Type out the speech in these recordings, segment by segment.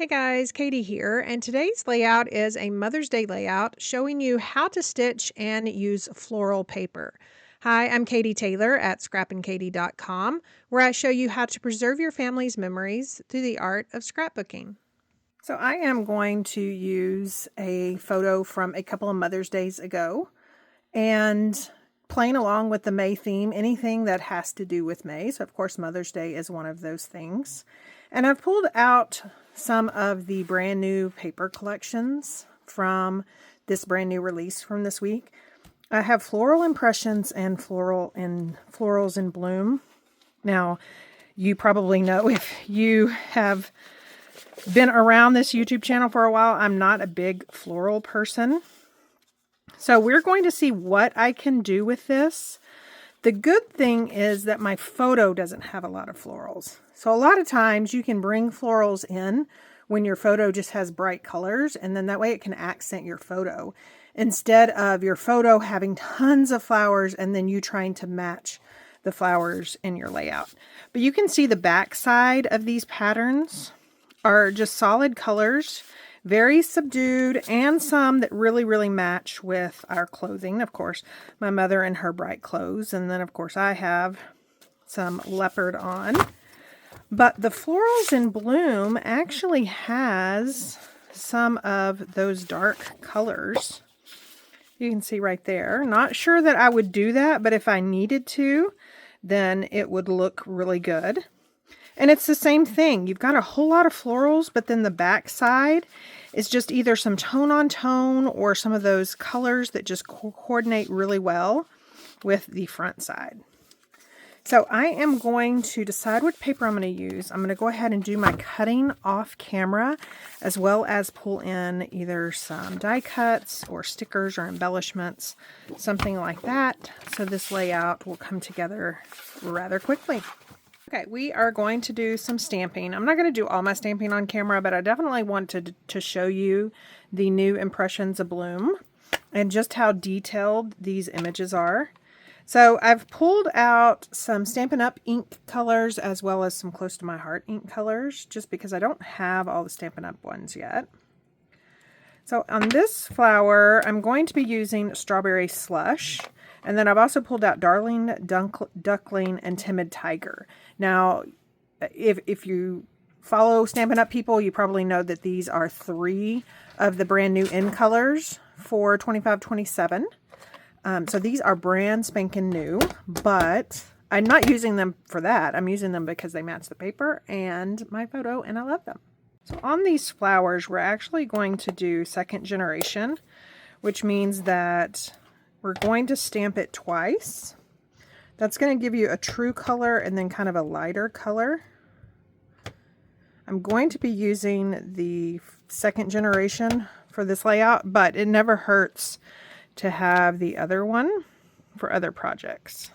Hey guys, Katie here, and today's layout is a Mother's Day layout showing you how to stitch and use floral paper. Hi, I'm Katie Taylor at scrappinkaty.com, where I show you how to preserve your family's memories through the art of scrapbooking. So I am going to use a photo from a couple of Mother's Days ago, and playing along with the May theme, anything that has to do with May. So of course Mother's Day is one of those things. And I've pulled out some of the brand new paper collections from this brand new release from this week. I have Floral Impressions and Florals in Bloom. Now, you probably know, if you have been around this YouTube channel for a while, I'm not a big floral person. So we're going to see what I can do with this. The good thing is that my photo doesn't have a lot of florals. So a lot of times you can bring florals in when your photo just has bright colors, and then that way it can accent your photo, instead of your photo having tons of flowers and then you trying to match the flowers in your layout. But you can see the back side of these patterns are just solid colors, very subdued, and some that really match with our clothing. Of course, my mother in her bright clothes, and then of course I have some leopard on. But the Florals in Bloom actually has some of those dark colors. You can see right there. Not sure that I would do that, but if I needed to, then it would look really good. And it's the same thing. You've got a whole lot of florals, but then the back side is just either some tone on tone or some of those colors that just coordinate really well with the front side. So I am going to decide what paper I'm going to use. I'm going to go ahead and do my cutting off camera, as well as pull in either some die cuts or stickers or embellishments, something like that. So this layout will come together rather quickly. Okay, we are going to do some stamping. I'm not going to do all my stamping on camera, but I definitely wanted to show you the new Impressions of Bloom and just how detailed these images are. So I've pulled out some Stampin' Up! Ink colors, as well as some Close to My Heart ink colors, just because I don't have all the Stampin' Up! Ones yet. So on this flower, I'm going to be using Strawberry Slush. And then I've also pulled out Darling Duckling and Timid Tiger. Now, if you follow Stampin' Up! People, you probably know that these are 3 of the brand new in colors for 25-27. So these are brand spanking new, but I'm not using them for that. I'm using them because they match the paper and my photo, and I love them. So on these flowers, we're actually going to do second generation, which means that we're going to stamp it twice. That's going to give you a true color and then kind of a lighter color. I'm going to be using the second generation for this layout, but it never hurts to have the other one for other projects.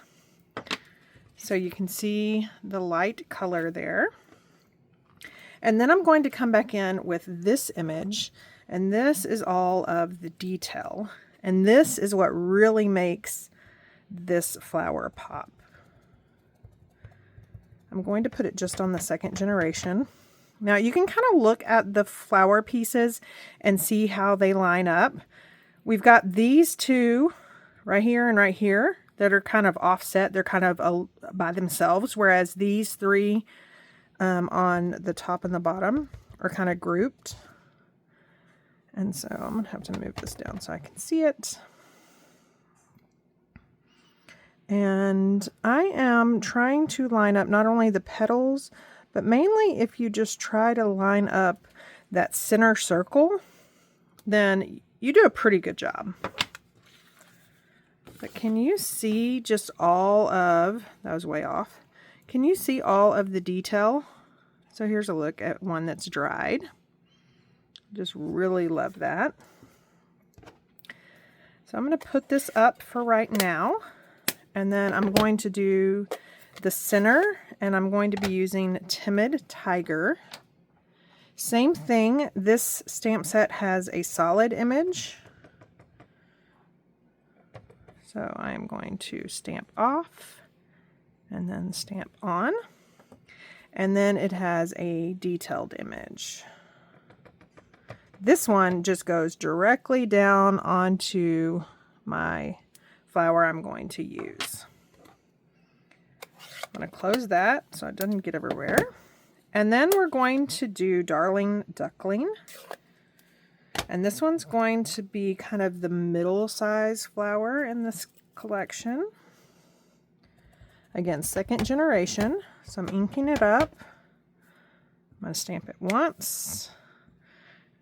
So you can see the light color there. And then I'm going to come back in with this image, and this is all of the detail. And this is what really makes this flower pop. I'm going to put it just on the second generation. Now you can kind of look at the flower pieces and see how they line up. We've got these two right here and right here that are kind of offset. They're kind of by themselves, whereas these 3 on the top and the bottom are kind of grouped. And so I'm going to have to move this down so I can see it. And I am trying to line up not only the petals, but mainly if you just try to line up that center circle, then you do a pretty good job. But can you see just all of, that was way off. Can you see all of the detail? So here's a look at one that's dried. Just really love that. So I'm going to put this up for right now, and then I'm going to do the center, and I'm going to be using Timid Tiger. Same thing, this stamp set has a solid image. So I'm going to stamp off and then stamp on. And then it has a detailed image. This one just goes directly down onto my flower I'm going to use. I'm going to close that so it doesn't get everywhere. And then we're going to do Darling Duckling. And this one's going to be kind of the middle size flower in this collection. Again, second generation. So I'm inking it up. I'm going to stamp it once,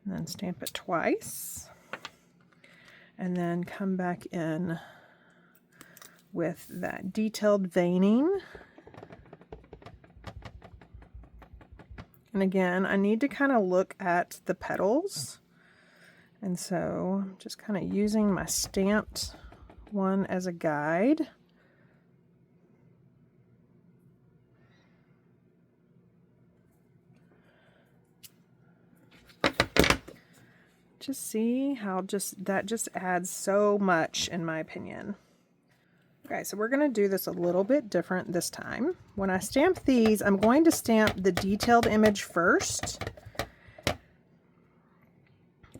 and then stamp it twice, and then come back in with that detailed veining. And again, I need to kind of look at the petals. And so I'm just kind of using my stamped one as a guide. Just see how that just adds so much, in my opinion. Okay, so we're going to do this a little bit different this time. When I stamp these, I'm going to stamp the detailed image first.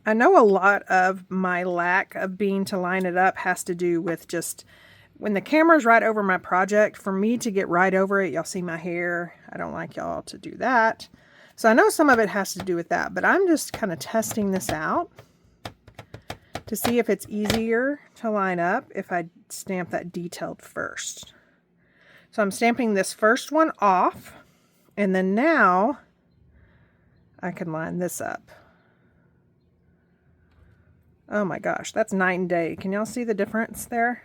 I know a lot of my lack of being to line it up has to do with just when the camera's right over my project, for me to get right over it, y'all see my hair. I don't like y'all to do that. So I know some of it has to do with that, but I'm just kind of testing this out to see if it's easier to line up if I stamp that detailed first. So I'm stamping this first one off, and then now I can line this up. Oh my gosh, that's night and day. Can y'all see the difference there?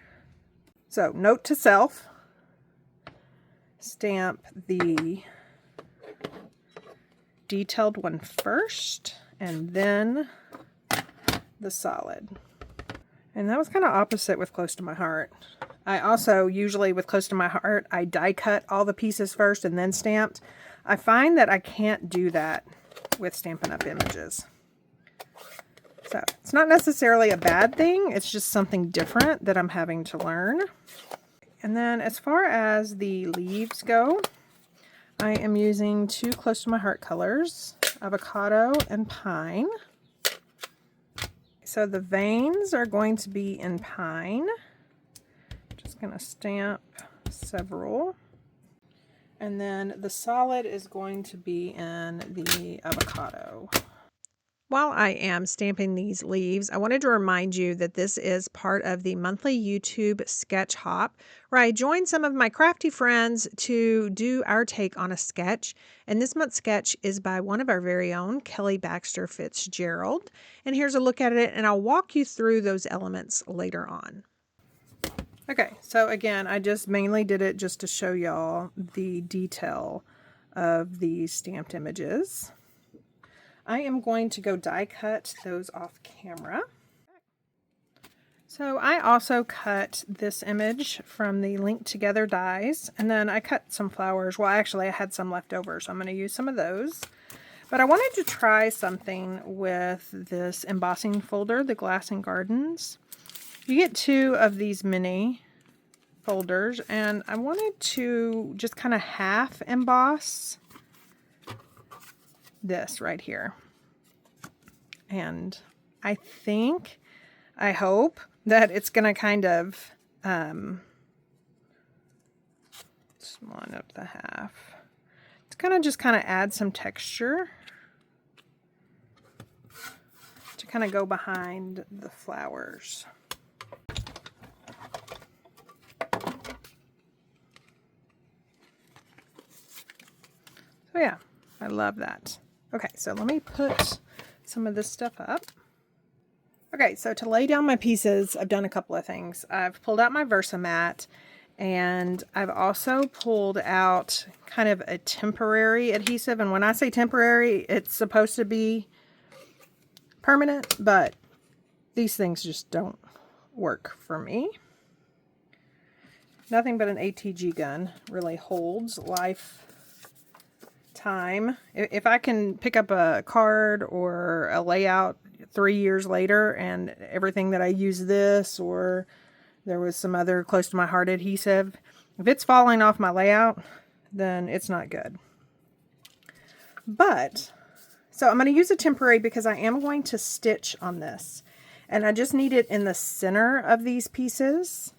So note to self, stamp the detailed one first and then the solid. And that was kind of opposite with Close to My Heart. I also usually with Close to My Heart, I die cut all the pieces first and then stamped. I find that I can't do that with Stampin' Up! Images. So it's not necessarily a bad thing, it's just something different that I'm having to learn. And then as far as the leaves go, I am using two Close to My Heart colors, Avocado and Pine. So the veins are going to be in Pine. Just going to stamp several. And then the solid is going to be in the Avocado. While I am stamping these leaves, I wanted to remind you that this is part of the monthly YouTube sketch hop, where I join some of my crafty friends to do our take on a sketch. And this month's sketch is by one of our very own, Kelly Baxter Fitzgerald. And here's a look at it, and I'll walk you through those elements later on. Okay, so again, I just mainly did it just to show y'all the detail of these stamped images. I am going to go die cut those off camera. So I also cut this image from the Linked Together dies, and then I cut some flowers. Well, actually I had some left over, so I'm going to use some of those. But I wanted to try something with this embossing folder, the Glass and Gardens. You get two of these mini folders, and I wanted to just kind of half emboss this right here. And I hope that it's going to kind of let's line up the half. It's going to just kind of add some texture to kind of go behind the flowers. So yeah, I love that. Okay, so let me put some of this stuff up. Okay, so to lay down my pieces, I've done a couple of things. I've pulled out my Versamat, and I've also pulled out kind of a temporary adhesive. And when I say temporary, it's supposed to be permanent, but these things just don't work for me. Nothing but an ATG gun really holds lifetime. If I can pick up a card or a layout 3 years later and everything that I use this, or there was some other Close to My Heart adhesive, if it's falling off my layout, then it's not good. But So I'm going to use a temporary because I am going to stitch on this. And I just need it in the center of these pieces.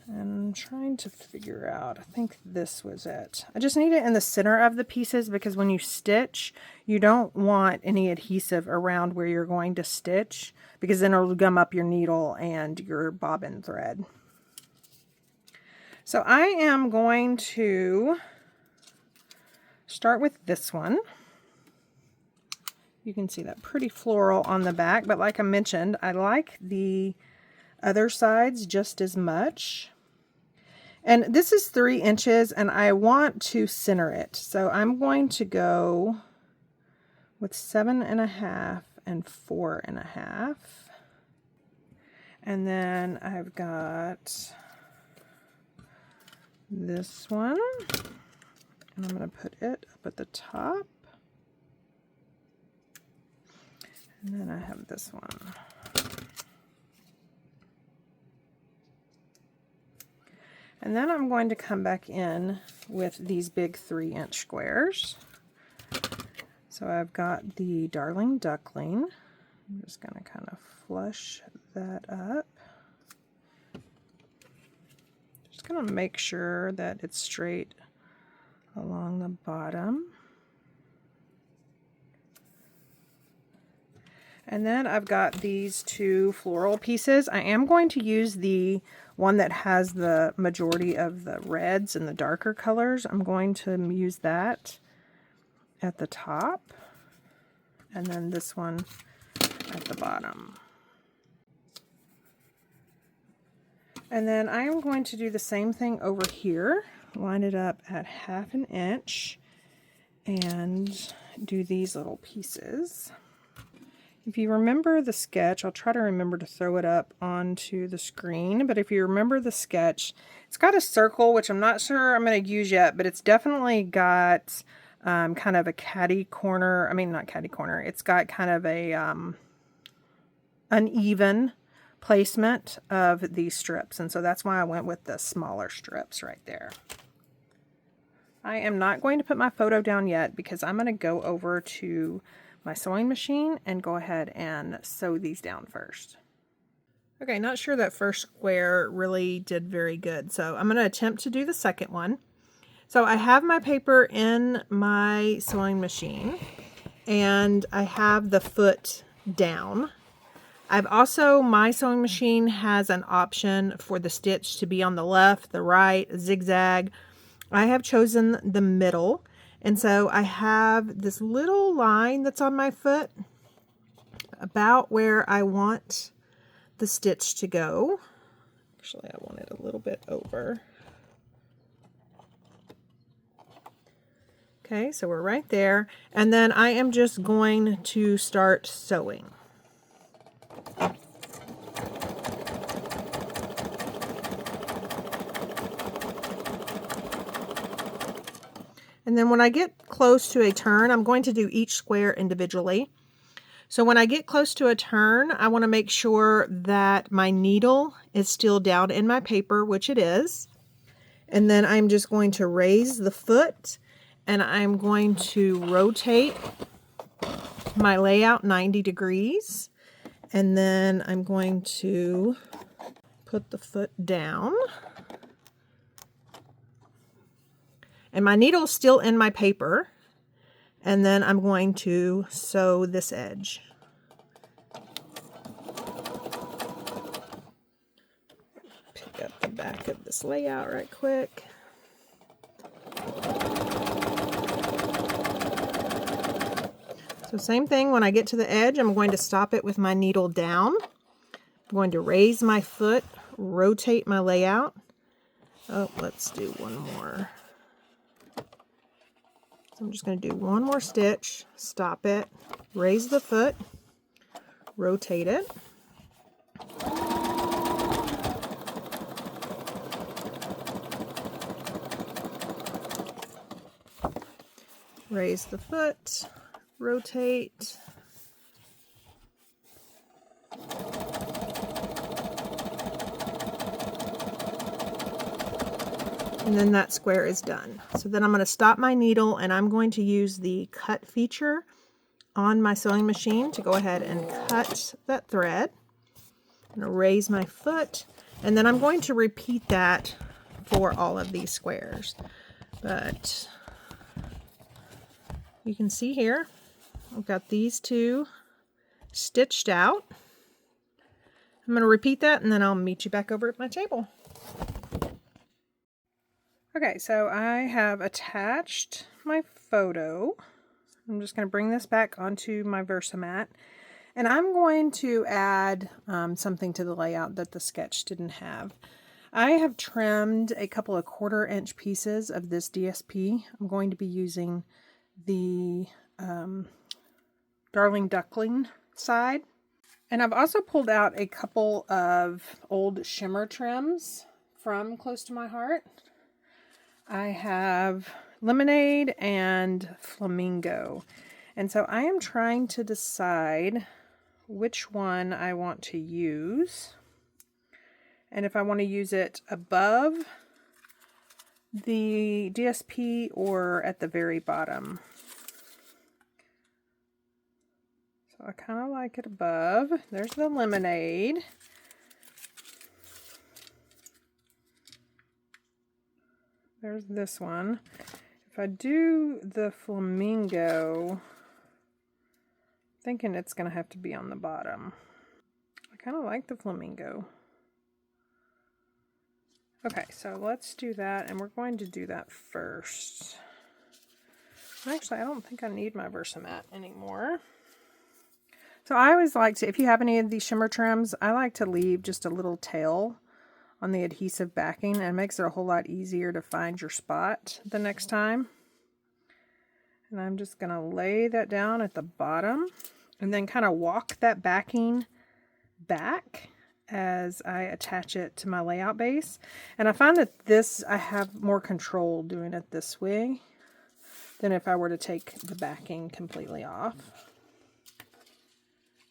I'm trying to figure out, I think this was it. I just need it in the center of the pieces because when you stitch, you don't want any adhesive around where you're going to stitch because then it'll gum up your needle and your bobbin thread. So I am going to start with this one. You can see that pretty floral on the back, but like I mentioned, I like the other sides just as much. And this is 3 inches and I want to center it. So I'm going to go with 7.5 and 4.5. And then I've got this one. And I'm going to put it up at the top. And then I have this one. And then I'm going to come back in with these big 3-inch squares. So I've got the Darling Duckling. I'm just going to kind of flush that up. Just going to make sure that it's straight along the bottom. And then I've got these 2 floral pieces. I am going to use the one that has the majority of the reds and the darker colors. I'm going to use that at the top. And then this one at the bottom. And then I am going to do the same thing over here. Line it up at 1/2 inch and do these little pieces. If you remember the sketch, I'll try to remember to throw it up onto the screen, but if you remember the sketch, it's got a circle, which I'm not sure I'm going to use yet, but it's definitely got kind of a catty corner. I mean, not catty corner. It's got kind of a uneven placement of these strips, and so that's why I went with the smaller strips right there. I am not going to put my photo down yet because I'm going to go over to my sewing machine and go ahead and sew these down first. Okay, not sure that first square really did very good, so I'm going to attempt to do the second one. So I have my paper in my sewing machine and I have the foot down. I've also, my sewing machine has an option for the stitch to be on the left, the right, zigzag. I have chosen the middle. And so I have this little line that's on my foot about where I want the stitch to go. Actually, I want it a little bit over. Okay, so we're right there. And then I am just going to start sewing. And then when I get close to a turn, I'm going to do each square individually. So when I get close to a turn, I want to make sure that my needle is still down in my paper, which it is. And then I'm just going to raise the foot and I'm going to rotate my layout 90 degrees. And then I'm going to put the foot down. And my needle is still in my paper. And then I'm going to sew this edge. Pick up the back of this layout right quick. So same thing, when I get to the edge, I'm going to stop it with my needle down. I'm going to raise my foot, rotate my layout. Oh, let's do one more. So I'm just going to do one more stitch, stop it, raise the foot, rotate it. Raise the foot, rotate. And then that square is done. So then I'm going to stop my needle and I'm going to use the cut feature on my sewing machine to go ahead and cut that thread. I'm going to raise my foot, and then I'm going to repeat that for all of these squares. But you can see here, I've got these two stitched out. I'm going to repeat that, and then I'll meet you back over at my table. Okay, so I have attached my photo. I'm just going to bring this back onto my Versamat, and I'm going to add something to the layout that the sketch didn't have. I have trimmed a couple of 1/4 inch pieces of this DSP. I'm going to be using the Darling Duckling side. And I've also pulled out a couple of old Shimmer trims from Close to My Heart. I have Lemonade and Flamingo. And so I am trying to decide which one I want to use. And if I want to use it above the DSP or at the very bottom. So I kind of like it above. There's the Lemonade. There's this one. If I do the Flamingo, I'm thinking it's going to have to be on the bottom. I kind of like the Flamingo. Okay, so let's do that, and we're going to do that first. Actually, I don't think I need my Versamat anymore. So I always like to, if you have any of these shimmer trims, I like to leave just a little tail on the adhesive backing, and it makes it a whole lot easier to find your spot the next time. And I'm just going to lay that down at the bottom, and then kind of walk that backing back as I attach it to my layout base. And I find that this, I have more control doing it this way than if I were to take the backing completely off.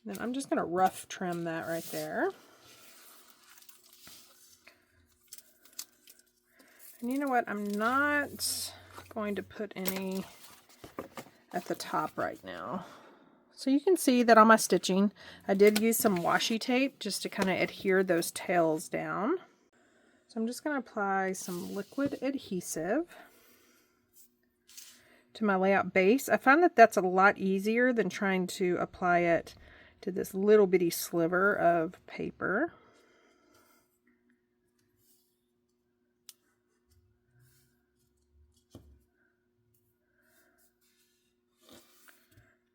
Then I'm just going to rough trim that right there. And you know what? I'm not going to put any at the top right now. So you can see that on my stitching, I did use some washi tape just to kind of adhere those tails down. So I'm just going to apply some liquid adhesive to my layout base. I found that that's a lot easier than trying to apply it to this little bitty sliver of paper.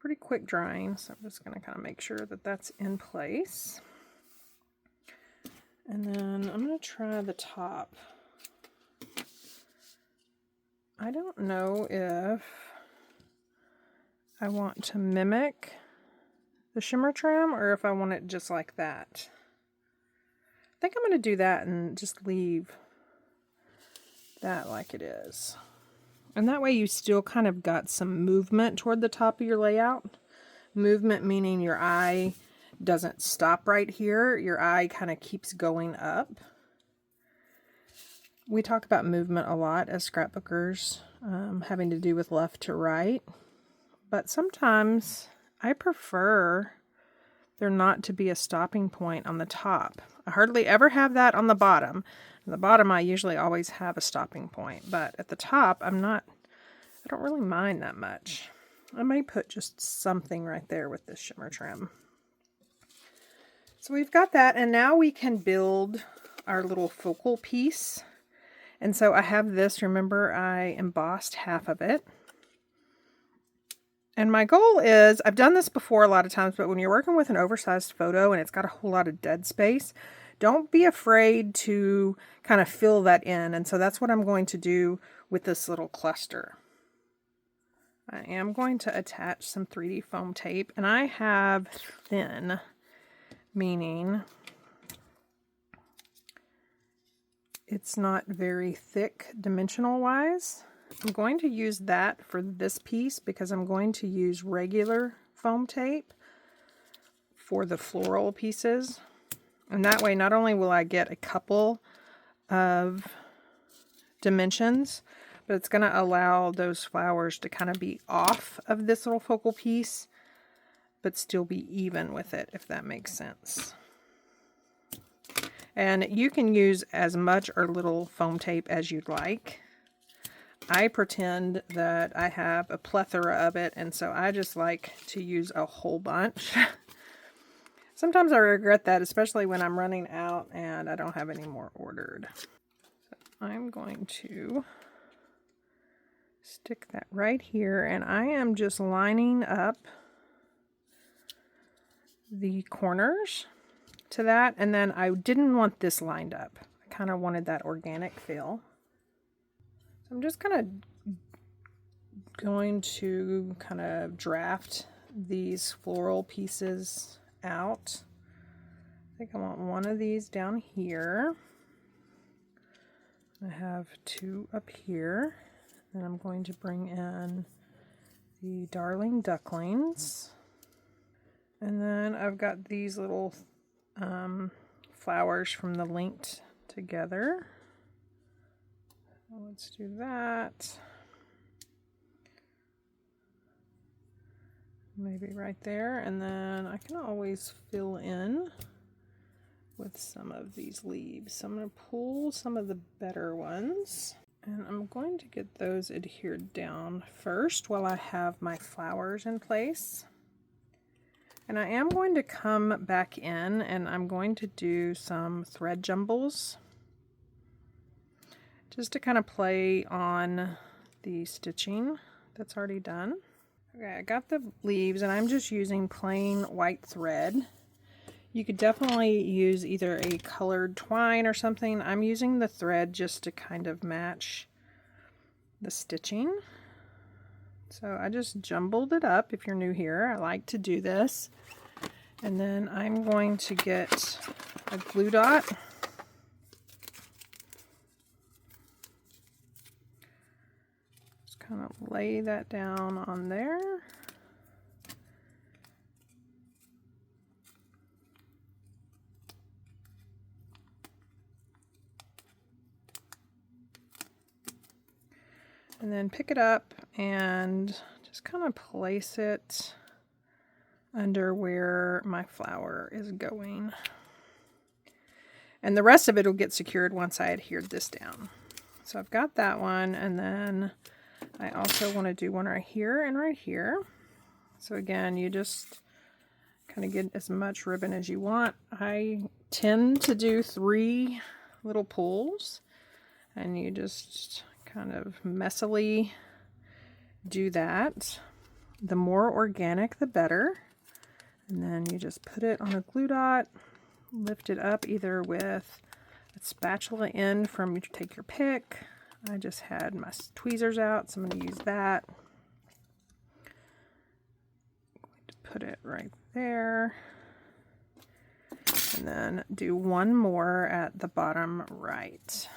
Pretty quick drying, so I'm just going to kind of make sure that that's in place. And then I'm going to try the top. I don't know if I want to mimic the shimmer trim or if I want it just like that. I think I'm going to do that and just leave that like it is. And that way you still kind of got some movement toward the top of your layout. Movement meaning your eye doesn't stop right here. Your eye kind of keeps going up. We talk about movement a lot as scrapbookers, having to do with left to right. But sometimes I prefer there not to be a stopping point on the top. I hardly ever have that on the bottom. On the bottom, I usually always have a stopping point, but at the top, I don't really mind that much. I may put just something right there with this shimmer trim. So we've got that, and now we can build our little focal piece. And so I have this, remember I embossed half of it. And my goal is, I've done this before a lot of times, but when you're working with an oversized photo and it's got a whole lot of dead space, don't be afraid to kind of fill that in. And so that's what I'm going to do with this little cluster. I am going to attach some 3D foam tape, and I have thin, meaning it's not very thick dimensional wise. I'm going to use that for this piece because I'm going to use regular foam tape for the floral pieces. And that way, not only will I get a couple of dimensions, but it's going to allow those flowers to kind of be off of this little focal piece but still be even with it, if that makes sense. And you can use as much or little foam tape as you'd like. I pretend that I have a plethora of it, and so I just like to use a whole bunch. Sometimes I regret that, especially when I'm running out and I don't have any more ordered. So I'm going to stick that right here, and I am just lining up the corners to that, and then I didn't want this lined up. I kind of wanted that organic feel. So I'm just kind of going to kind of draft these floral pieces out. I think I want one of these down here. I have two up here, and I'm going to bring in the darling ducklings. And then I've got these little flowers from the linked together. So let's do that. Maybe right there, and then I can always fill in with some of these leaves. So I'm going to pull some of the better ones, and I'm going to get those adhered down first while I have my flowers in place. And I am going to come back in and I'm going to do some thread jumbles just to kind of play on the stitching that's already done. Okay, I got the leaves and I'm just using plain white thread. You could definitely use either a colored twine or something. I'm using the thread just to kind of match the stitching. So I just jumbled it up. If you're new here, I like to do this. And then I'm going to get a glue dot. Just kind of lay that down on there. And then pick it up and just kind of place it under where my flower is going. And the rest of it will get secured once I adhered this down. So I've got that one, and then I also want to do one right here and right here. So again, you just kind of get as much ribbon as you want. I tend to do 3 little pulls, and you just kind of messily do that. The more organic, the better. And then you just put it on a glue dot, lift it up either with a spatula end from take your pick. I just had my tweezers out, so I'm going to use that. I'm going to put it right there. And then do one more at the bottom right.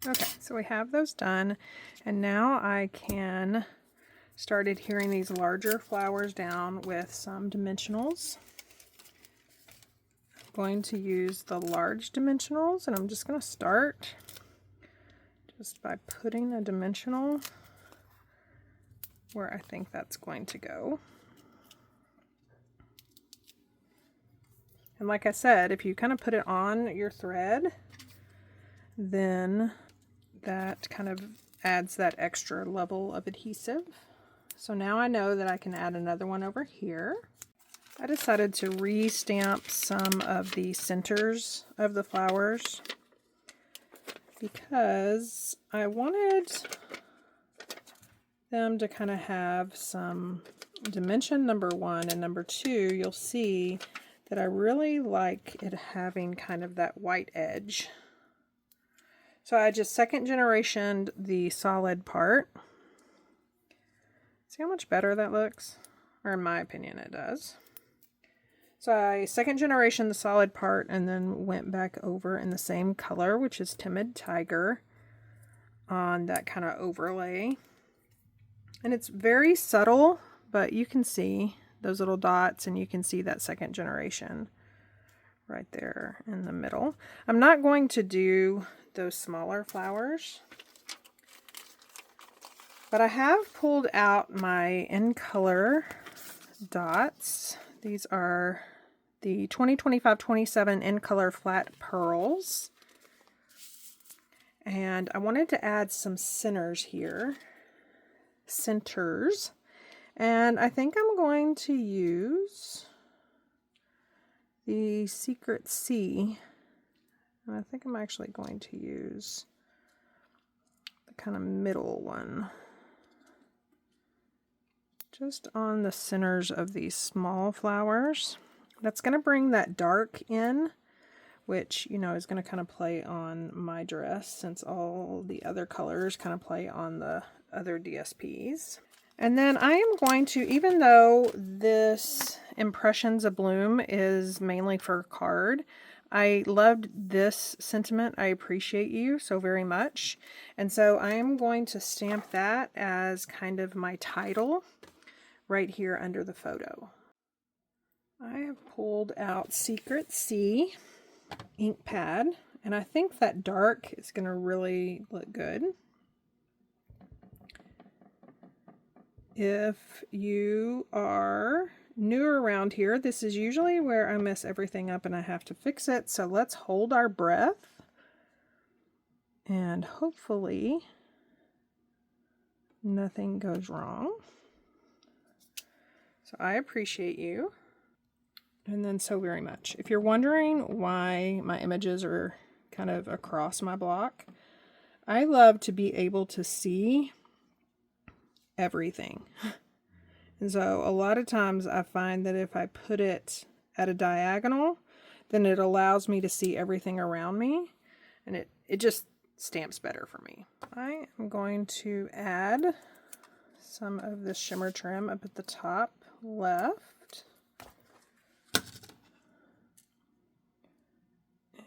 Okay, so we have those done, and now I can start adhering these larger flowers down with some dimensionals. I'm going to use the large dimensionals, and I'm just going to start just by putting a dimensional where I think that's going to go. And like I said, if you kind of put it on your thread, then that kind of adds that extra level of adhesive. So now I know that I can add another one over here. I decided to re-stamp some of the centers of the flowers because I wanted them to kind of have some dimension, number 1, and number 2, you'll see that I really like it having kind of that white edge. So I just second generationed the solid part. See how much better that looks? Or in my opinion, it does. So I second generation the solid part and then went back over in the same color, which is Timid Tiger, on that kind of overlay. And it's very subtle, but you can see those little dots and you can see that second generation right there in the middle. I'm not going to do those smaller flowers, but I have pulled out my in color dots. These are the 2025-27 in color flat pearls. And I wanted to add some centers here. Centers. And I think I'm going to use the Secret C. And I think I'm actually going to use the kind of middle one. Just on the centers of these small flowers. That's going to bring that dark in, which, you know, is going to kind of play on my dress since all the other colors kind of play on the other DSPs. And then I am going to, even though this Impressions of Bloom is mainly for card, I loved this sentiment. I appreciate you so very much. And so I am going to stamp that as kind of my title right here under the photo. I have pulled out Secret C ink pad, and I think that dark is going to really look good. If you are newer around here, this is usually where I mess everything up and I have to fix it. So let's hold our breath and hopefully nothing goes wrong. So I appreciate you. And then so very much. If you're wondering why my images are kind of across my block, I love to be able to see everything. And so a lot of times I find that if I put it at a diagonal, then it allows me to see everything around me, and it just stamps better for me. I am going to add some of this shimmer trim up at the top left.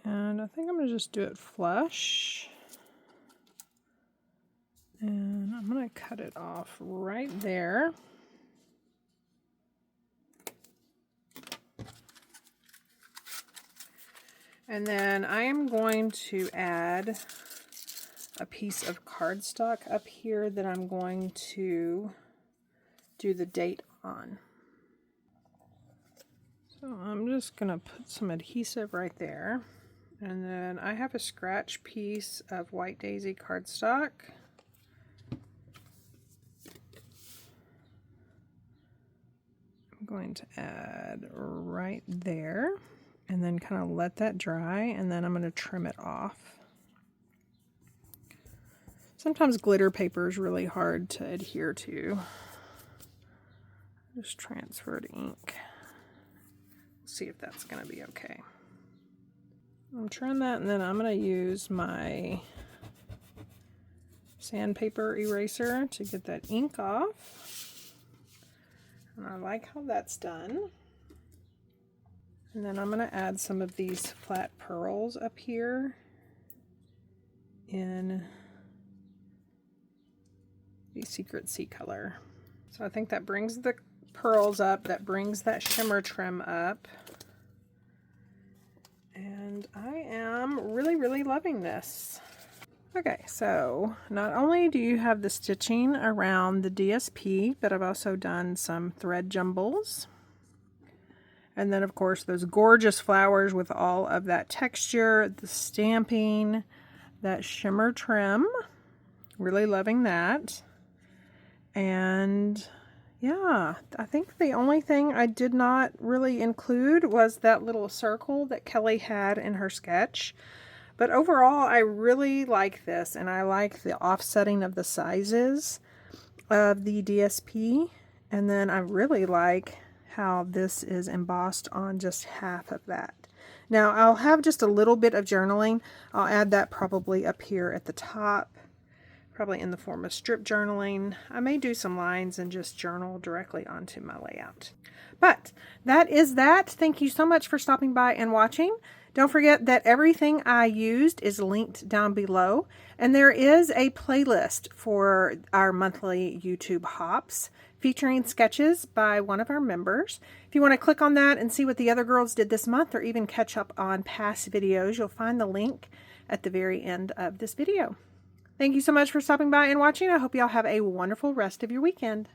And I think I'm going to just do it flush. And I'm going to cut it off right there. And then I am going to add a piece of cardstock up here that I'm going to do the date on. So I'm just going to put some adhesive right there. And then I have a scratch piece of White Daisy cardstock. I'm going to add right there and then kind of let that dry, and then I'm going to trim it off. Sometimes glitter paper is really hard to adhere to. Just transferred ink. See if that's going to be okay. I'm trying that, and then I'm going to use my sandpaper eraser to get that ink off. And I like how that's done. And then I'm going to add some of these flat pearls up here in the Secret C color. So I think that brings the pearls up, that brings that shimmer trim up. And I am really, really loving this. Okay, so not only do you have the stitching around the DSP, but I've also done some thread jumbles. And then, of course, those gorgeous flowers with all of that texture, the stamping, that shimmer trim. Really loving that. And yeah, I think the only thing I did not really include was that little circle that Kelly had in her sketch. But overall, I really like this, and I like the offsetting of the sizes of the DSP. And then I really like how this is embossed on just half of that. Now I'll have just a little bit of journaling. I'll add that probably up here at the top, probably in the form of strip journaling. I may do some lines and just journal directly onto my layout. But that is that. Thank you so much for stopping by and watching. Don't forget that everything I used is linked down below, and there is a playlist for our monthly YouTube hops featuring sketches by one of our members. If you want to click on that and see what the other girls did this month, or even catch up on past videos, you'll find the link at the very end of this video. Thank you so much for stopping by and watching. I hope y'all have a wonderful rest of your weekend.